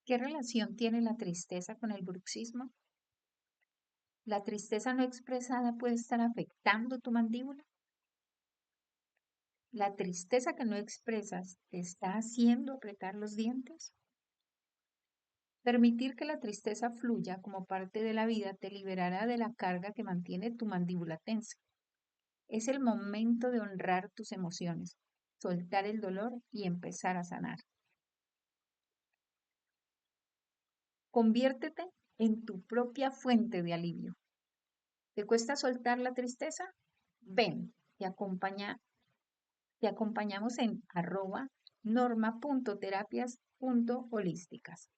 ¿Qué relación tiene la tristeza con el bruxismo? ¿La tristeza no expresada puede estar afectando tu mandíbula? ¿La tristeza que no expresas te está haciendo apretar los dientes? Permitir que la tristeza fluya como parte de la vida te liberará de la carga que mantiene tu mandíbula tensa. Es el momento de honrar tus emociones, soltar el dolor y empezar a sanar. Conviértete en tu propia fuente de alivio. ¿Te cuesta soltar la tristeza? Ven, te acompañamos en @norma.terapias.holísticas.